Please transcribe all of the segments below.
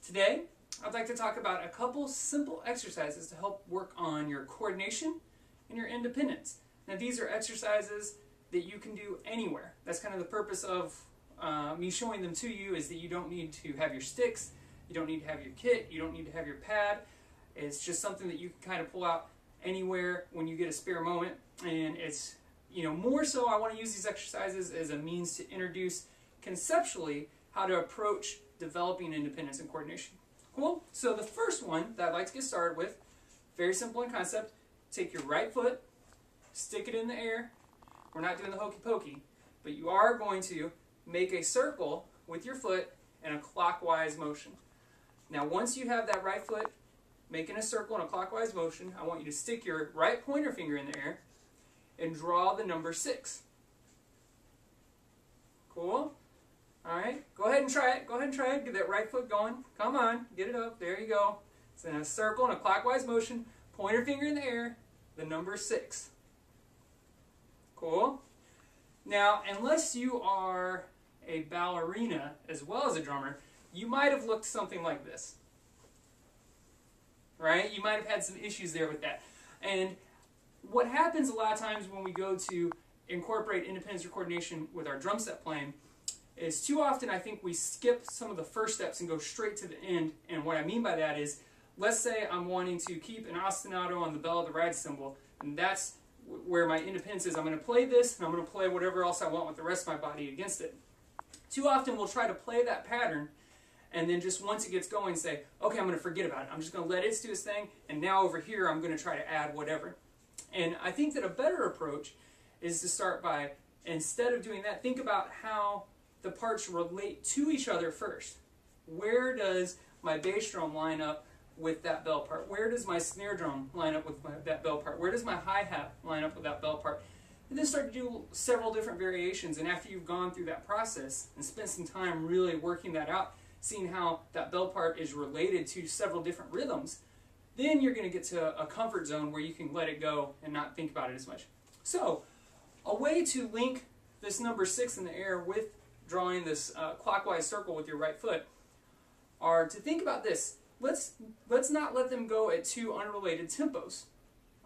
Today, I'd like to talk about a couple simple exercises to help work on your coordination and your independence. Now, these are exercises that you can do anywhere. That's kind of the purpose of me showing them to you, is that you don't need to have your sticks, you don't need to have your kit, you don't need to have your pad. It's just something that you can kind of pull out anywhere when you get a spare moment. And it's, more so I want to use these exercises as a means to introduce conceptually how to approach developing independence and coordination. Cool? So the first one that I'd like to get started with, very simple in concept. Take your right foot, stick it in the air. We're not doing the hokey pokey, but you are going to make a circle with your foot in a clockwise motion. Now, once you have that right foot making a circle in a clockwise motion, I want you to stick your right pointer finger in the air and draw the number 6. Cool? Alright, go ahead and try it. Go ahead and try it. Get that right foot going. Come on, get it up. There you go. It's in a circle in a clockwise motion. Pointer finger in the air, the number 6. Cool? Now, unless you are a ballerina as well as a drummer, you might have looked something like this. Right? You might have had some issues there with that. And what happens a lot of times when we go to incorporate independence or coordination with our drum set playing is too often I think we skip some of the first steps and go straight to the end. And what I mean by that is, let's say I'm wanting to keep an ostinato on the bell of the ride cymbal, and that's where my independence is. I'm going to play this, and I'm going to play whatever else I want with the rest of my body against it. Too often we'll try to play that pattern, and then just once it gets going say, okay, I'm going to forget about it. I'm just going to let it do its thing, and now over here I'm going to try to add whatever. And I think that a better approach is to start by, instead of doing that, think about how the parts relate to each other first. Where does my bass drum line up with that bell part? Where does my snare drum line up with that bell part? Where does my hi-hat line up with that bell part? And then start to do several different variations. And after you've gone through that process and spent some time really working that out, seeing how that bell part is related to several different rhythms, then you're going to get to a comfort zone where you can let it go and not think about it as much. So, a way to link this number 6 in the air with drawing this clockwise circle with your right foot are to think about this. Let's not let them go at two unrelated tempos.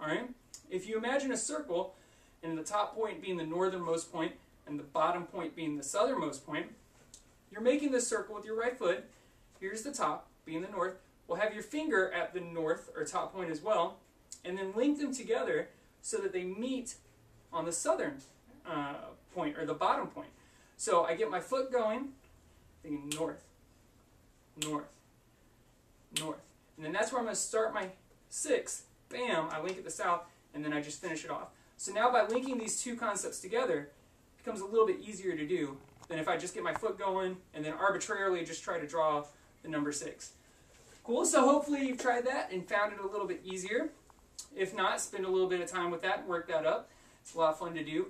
Alright? If you imagine a circle, and the top point being the northernmost point, and the bottom point being the southernmost point, you're making this circle with your right foot. Here's the top, being the north. We'll have your finger at the north, or top point as well, and then link them together so that they meet on the southern point, or the bottom point. So I get my foot going, thinking north, north, north. And then that's where I'm going to start my 6. Bam, I link at the south, and then I just finish it off. So now by linking these two concepts together, it becomes a little bit easier to do than if I just get my foot going and then arbitrarily just try to draw the number 6. Cool, so hopefully you've tried that and found it a little bit easier. If not, spend a little bit of time with that and work that up. It's a lot of fun to do.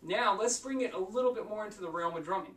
Now, let's bring it a little bit more into the realm of drumming.